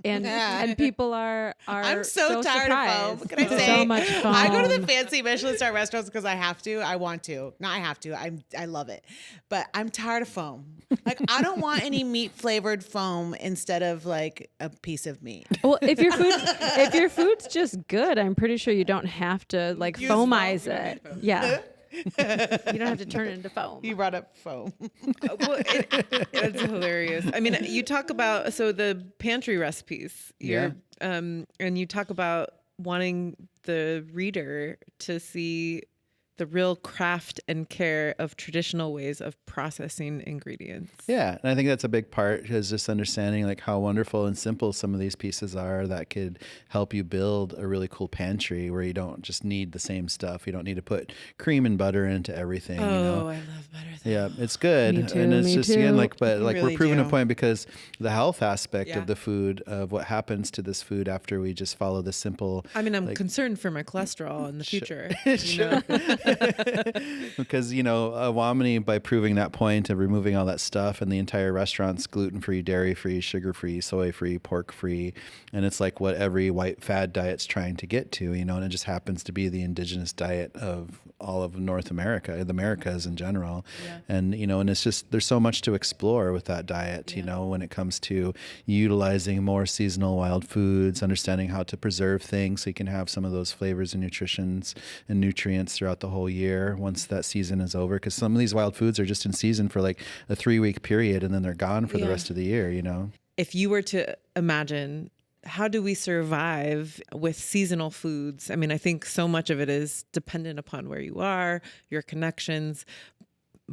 people are I'm so tired of foam. What can I say? So much foam. I go to the fancy Michelin star restaurants because I have to. I want to. Not I have to. I love it. But I'm tired of foam. Like I don't want any meat flavored foam instead of like a piece of meat. Well, if your food's just good, I'm pretty sure you don't have to like Use foamize foam. it. Yeah. You don't have to turn it into foam. You brought up foam. Well, it's hilarious. I mean, you talk about the pantry recipes. And you talk about wanting the reader to see the real craft and care of traditional ways of processing ingredients. Yeah, and I think that's a big part is just understanding like how wonderful and simple some of these pieces are that could help you build a really cool pantry where you don't just need the same stuff. You don't need to put cream and butter into everything. Oh, you know? I love butter. Yeah, it's good. Me too, and it's me just too. again like but You like really we're proving a do. point because the health aspect Yeah. of the food, of what happens to this food after we just follow the simple I mean, I'm like- concerned for my cholesterol in the future. Sure. Because, you know, Wamini, by proving that point of removing all that stuff and the entire restaurant's gluten-free, dairy-free, sugar-free, soy-free, pork-free, and it's like what every white fad diet's trying to get to, you know, and it just happens to be the indigenous diet of all of North America, the Americas in general. Yeah. And, you know, and it's just, there's so much to explore with that diet, you know, when it comes to utilizing more seasonal wild foods, understanding how to preserve things so you can have some of those flavors and nutritions and nutrients throughout the whole year once that season is over. Because some of these wild foods are just in season for like a 3-week period and then they're gone for the rest of the year, you know? If you were to imagine, how do we survive with seasonal foods? I mean, I think so much of it is dependent upon where you are, your connections.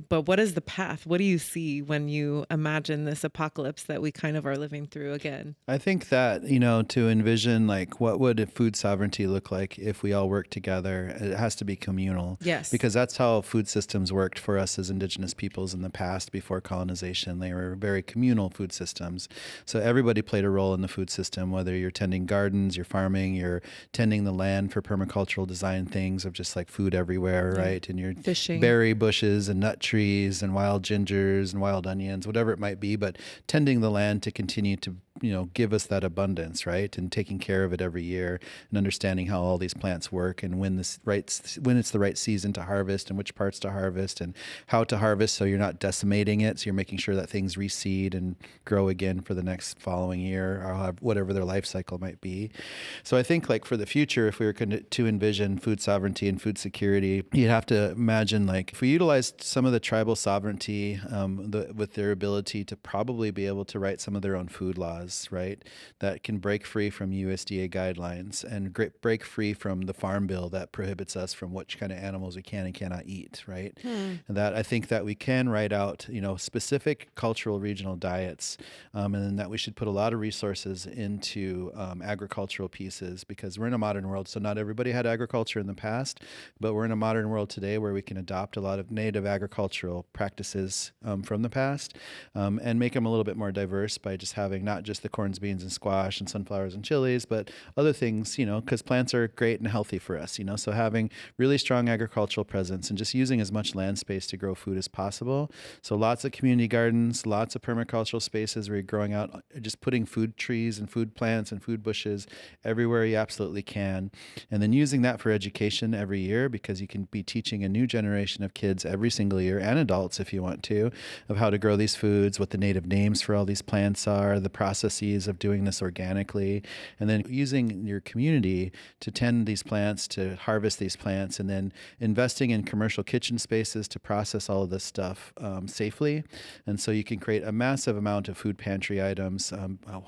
But what is the path? What do you see when you imagine this apocalypse that we kind of are living through again? I think that, you know, to envision like what would food sovereignty look like if we all work together, it has to be communal. Yes. Because that's how food systems worked for us as indigenous peoples in the past before colonization. They were very communal food systems. So everybody played a role in the food system, whether you're tending gardens, you're farming, you're tending the land for permacultural design things of just like food everywhere, right? And you're Fishing. berry bushes and nut trees and wild gingers and wild onions, whatever it might be, but tending the land to continue to, you know, give us that abundance, right? And taking care of it every year and understanding how all these plants work and when it's the right season to harvest and which parts to harvest and how to harvest so you're not decimating it. So you're making sure that things reseed and grow again for the next following year or whatever their life cycle might be. So I think like for the future, if we were to envision food sovereignty and food security, you'd have to imagine like if we utilized some of the tribal sovereignty with their ability to probably be able to write some of their own food laws, right, that can break free from USDA guidelines and break free from the farm bill that prohibits us from which kind of animals we can and cannot eat, right? And that I think that we can write out, you know, specific cultural regional diets, and then that we should put a lot of resources into agricultural pieces because we're in a modern world. So not everybody had agriculture in the past, but we're in a modern world today where we can adopt a lot of native agricultural practices from the past and make them a little bit more diverse by just having not just just the corns, beans, and squash and sunflowers and chilies, but other things, because plants are great and healthy for us, so having really strong agricultural presence and just using as much land space to grow food as possible. So lots of community gardens, lots of permacultural spaces where you're growing out, just putting food trees and food plants and food bushes everywhere you absolutely can. And then using that for education every year, because you can be teaching a new generation of kids every single year, and adults if you want to, of how to grow these foods, what the native names for all these plants are, the processes of doing this organically, and then using your community to tend these plants, to harvest these plants, and then investing in commercial kitchen spaces to process all of this stuff safely. And so you can create a massive amount of food pantry items,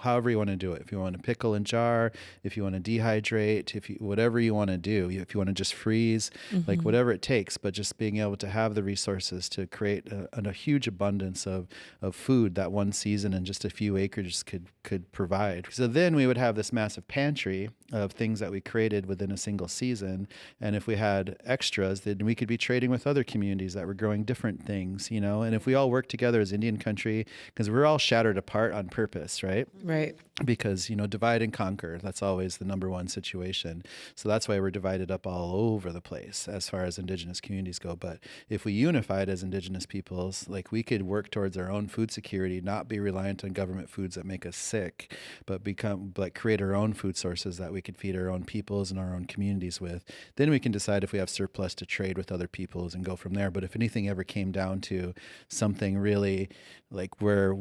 however you want to do it. If you want to pickle and jar, if you want to dehydrate, whatever you want to do, if you want to just freeze, like whatever it takes, but just being able to have the resources to create a huge abundance of food that one season and just a few acres could provide. So then we would have this massive pantry of things that we created within a single season. And if we had extras, then we could be trading with other communities that were growing different things, and if we all work together as Indian country, because we're all shattered apart on purpose, right? Right. Because, divide and conquer, that's always the number one situation. So that's why we're divided up all over the place as far as Indigenous communities go. But if we unified as Indigenous peoples, like we could work towards our own food security, not be reliant on government foods that make us sick, but create our own food sources that we could feed our own peoples and our own communities with. Then we can decide if we have surplus to trade with other peoples and go from there. But if anything ever came down to something really like where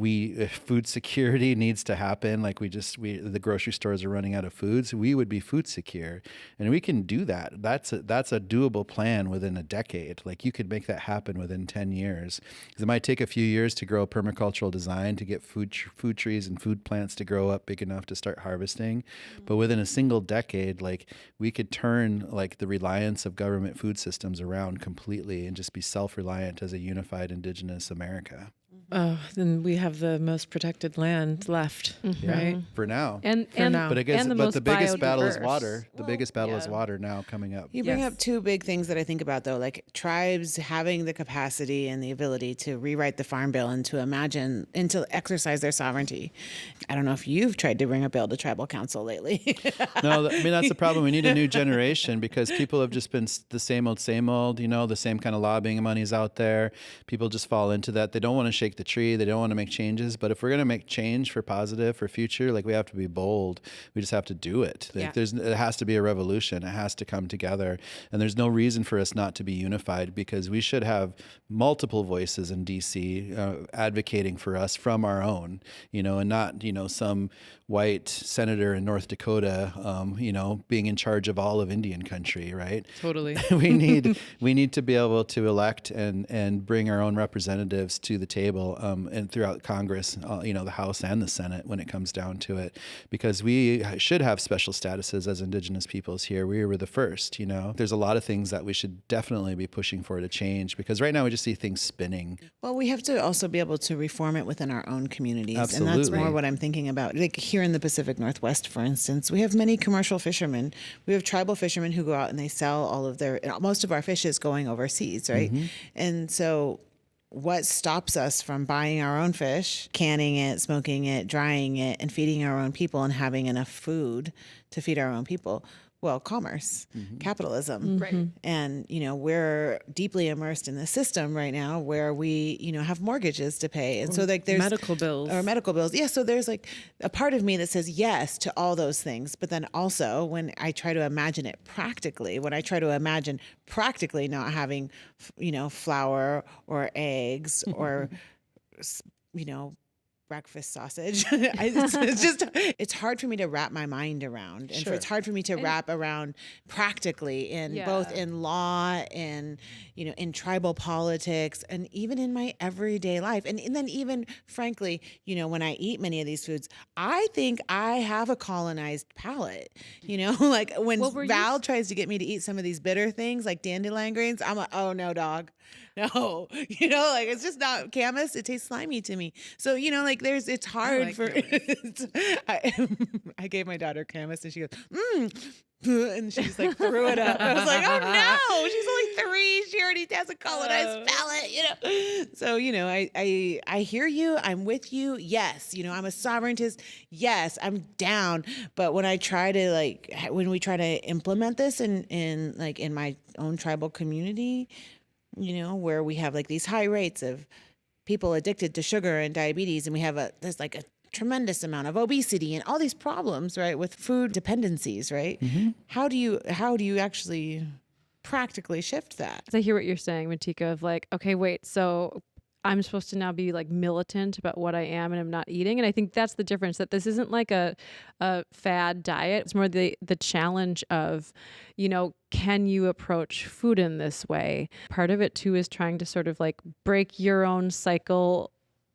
food security needs to happen, like the grocery stores are running out of foods, we would be food secure. And we can do that. That's a doable plan within a decade. Like you could make that happen within 10 years. Because it might take a few years to grow permacultural design, to get food trees and food plants to grow up big enough to start harvesting. But within a single decade, like we could turn like the reliance of government food systems around completely and just be self-reliant as a unified Indigenous America. Oh, then we have the most protected land left, right? For now. And now. But I guess the biggest battle is biodiverse. water. The biggest battle is water now coming up. You bring up two big things that I think about, though, like tribes having the capacity and the ability to rewrite the Farm Bill and to imagine and to exercise their sovereignty. I don't know if you've tried to bring a bill to tribal council lately. No, I mean, that's the problem. We need a new generation because people have just been the same old, the same kind of lobbying money's out there. People just fall into that. They don't want to shake the tree. They don't want to make changes. But if we're going to make change for positive, for future, like we have to be bold. We just have to do it. Like it has to be a revolution. It has to come together. And there's no reason for us not to be unified because we should have multiple voices in DC advocating for us from our own, and not, some white senator in North Dakota, being in charge of all of Indian country, right? Totally. we need to be able to elect and bring our own representatives to the table and throughout Congress, the House and the Senate when it comes down to it, because we should have special statuses as Indigenous peoples here. We were the first, There's a lot of things that we should definitely be pushing for to change because right now we just see things spinning. Well, we have to also be able to reform it within our own communities. Absolutely. And that's more what I'm thinking about. Like here in the Pacific Northwest, for instance, we have many commercial fishermen. We have tribal fishermen who go out and they sell most of our fish is going overseas, right? Mm-hmm. And so what stops us from buying our own fish, canning it, smoking it, drying it, and feeding our own people and having enough food to feed our own people? Well, commerce, capitalism. Right. And, we're deeply immersed in the system right now where we, have mortgages to pay. And so like there's medical bills. Yeah. So there's like a part of me that says yes to all those things. But then also when I try to imagine it practically, not having, flour or eggs or, breakfast sausage. It's hard for me to wrap my mind around. And it's hard for me to wrap around practically both in law and, in tribal politics and even in my everyday life. And then even frankly, when I eat many of these foods, I think I have a colonized palate, like when Val tries to get me to eat some of these bitter things like dandelion greens, I'm like, oh no, dog. No, like it's just not camas. It tastes slimy to me. So, it's hard like for, I gave my daughter camas and she goes, and she just like threw it up. I was like, oh no, she's only 3. She already has a colonized palate, So, I hear you. I'm with you. Yes. I'm a sovereigntist. Yes, I'm down. But when I try to when we try to implement this in my own tribal community, where we have like these high rates of people addicted to sugar and diabetes, and we have there's like a tremendous amount of obesity and all these problems, right, with food dependencies, right? Mm-hmm. How do you actually practically shift that? I hear what you're saying, Matika, of like, okay, wait, so I'm supposed to now be like militant about what I am and I'm not eating. And I think that's the difference, that this isn't like a fad diet. It's more the challenge of, can you approach food in this way? Part of it too is trying to sort of like break your own cycle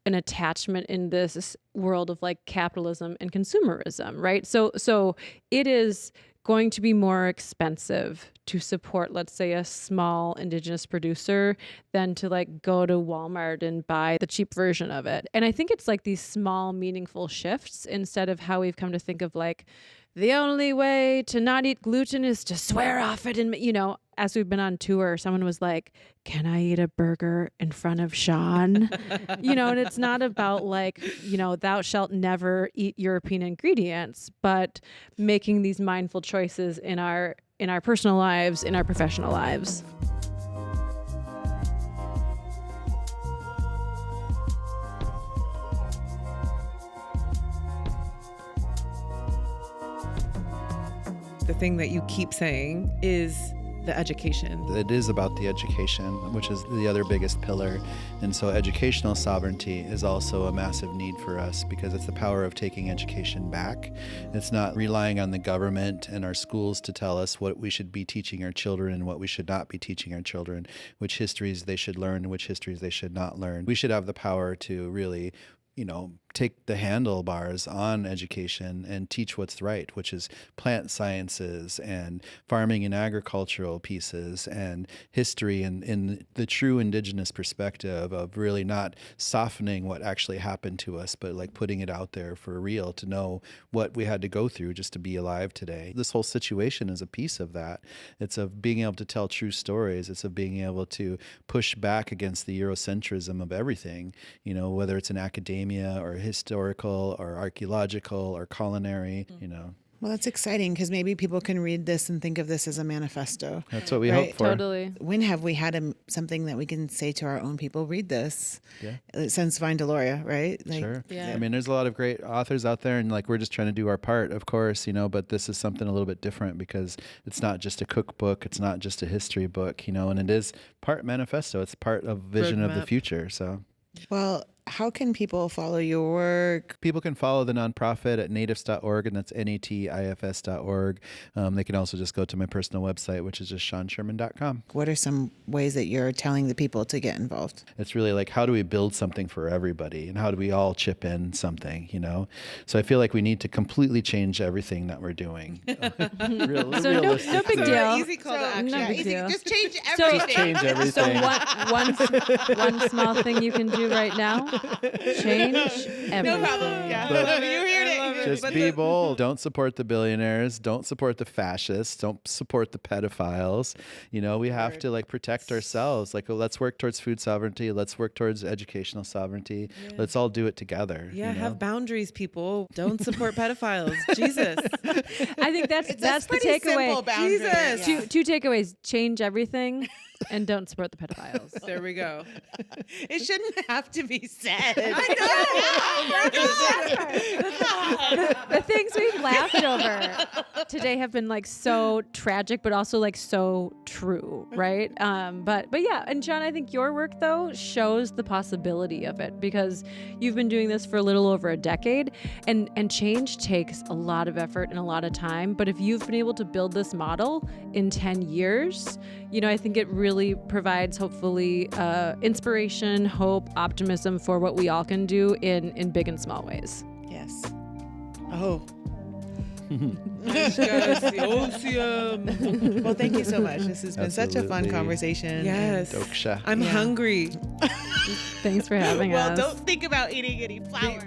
and attachment in this world of like capitalism and consumerism, right? So it is going to be more expensive to support, let's say, a small Indigenous producer than to like go to Walmart and buy the cheap version of it. And I think it's like these small, meaningful shifts instead of how we've come to think of like the only way to not eat gluten is to swear off it. And, as we've been on tour, someone was like, can I eat a burger in front of Sean? And it's not about like, thou shalt never eat European ingredients, but making these mindful choices in our personal lives, in our professional lives. The thing that you keep saying is the education. It is about the education, which is the other biggest pillar. And so educational sovereignty is also a massive need for us because it's the power of taking education back. It's not relying on the government and our schools to tell us what we should be teaching our children and what we should not be teaching our children, which histories they should learn and which histories they should not learn. We should have the power to really take the handlebars on education and teach what's right, which is plant sciences and farming and agricultural pieces and history and in the true Indigenous perspective of really not softening what actually happened to us, but like putting it out there for real to know what we had to go through just to be alive today. This whole situation is a piece of that. It's of being able to tell true stories. It's of being able to push back against the Eurocentrism of everything, whether it's in academia or historical or archaeological or culinary, Well, that's exciting because maybe people can read this and think of this as a manifesto. That's what we Right. hope for. Totally. When have we had something that we can say to our own people, read this? Yeah. Since Vine Deloria, right? Sure. Yeah. I mean, there's a lot of great authors out there, and like we're just trying to do our part, of course, but this is something a little bit different because it's not just a cookbook, it's not just a history book, and it is part manifesto. It's part of vision of the Roadmap. future. So, Well, how can people follow your work? people can follow the nonprofit at natifs.org, and that's natifs.org. They can also just go to my personal website, which is just SeanSherman.com. What are some ways that you're telling the people to get involved? It's really like, how do we build something for everybody, and how do we all chip in something, So I feel like we need to completely change everying that we're doing. So no big deal. Easy call to action. No big deal. Just change So- everything. Change everything. So one small thing you can do right now, change everything. No problem. Yeah. But- You heard it. Just be bold. Don't support the billionaires. Don't support the fascists. Don't support the pedophiles. We have to like protect ourselves. Like, let's work towards food sovereignty. Let's work towards educational sovereignty. Yeah. Let's all do it together. Yeah, have boundaries, people. Don't support pedophiles. Jesus. I think that's the pretty simple takeaway. boundary. Jesus. Yeah. Two takeaways: change everything, and don't support the pedophiles. There we go. It shouldn't have to be said. The things we've laughed over today have been like so tragic, but also like so true, right? But yeah, and Sean, I think your work though shows the possibility of it because you've been doing this for a little over a decade, and change takes a lot of effort and a lot of time. But if you've been able to build this model in 10 years, I think it really provides hopefully inspiration, hope, optimism for what we all can do in big and small ways. Yes. Oh, Well, thank you so much. This has been such a fun Absolutely. conversation. Yes. Doksha. I'm Yeah. hungry. Thanks for having Well, us. don't think about eating any flour.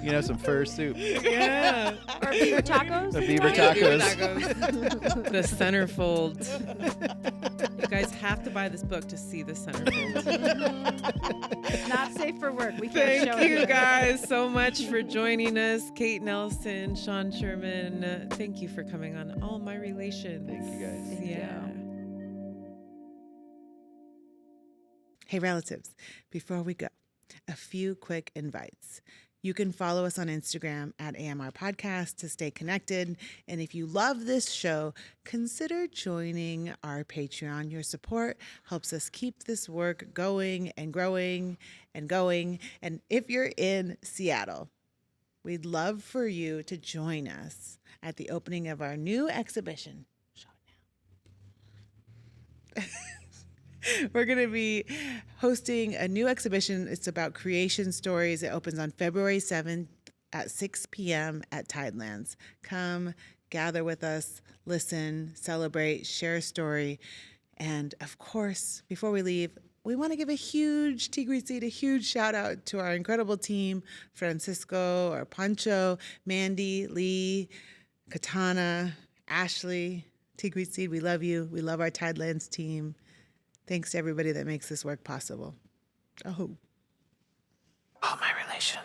You know, some fur soup. Yeah. Or beaver tacos. The beaver tacos. The centerfold. You guys have to buy this book to see the centerfold. It's not safe for work. We can't show Thank you it. guys so much for joining us. Kate Nelson, Sean Sherman, thank you for coming on All My Relations. Thank you, guys. Thank Yeah. Hey, relatives, before we go, a few quick invites. You can follow us on Instagram at AMR Podcast to stay connected. And if you love this show, consider joining our Patreon. Your support helps us keep this work going and growing and going. And if you're in Seattle, we'd love for you to join us at the opening of our new exhibition. Show it now. We're going to be hosting a new exhibition. It's about creation stories. It opens on February 7th at 6 p.m. at Tidelands. Come, gather with us, listen, celebrate, share a story. And of course, before we leave, we want to give a huge a huge shout out to our incredible team, Francisco or Pancho, Mandy, Lee, Katana, Ashley, Tigrit Seed. We love you. We love our Tidelands team. Thanks to everybody that makes this work possible. Oh. All My Relations.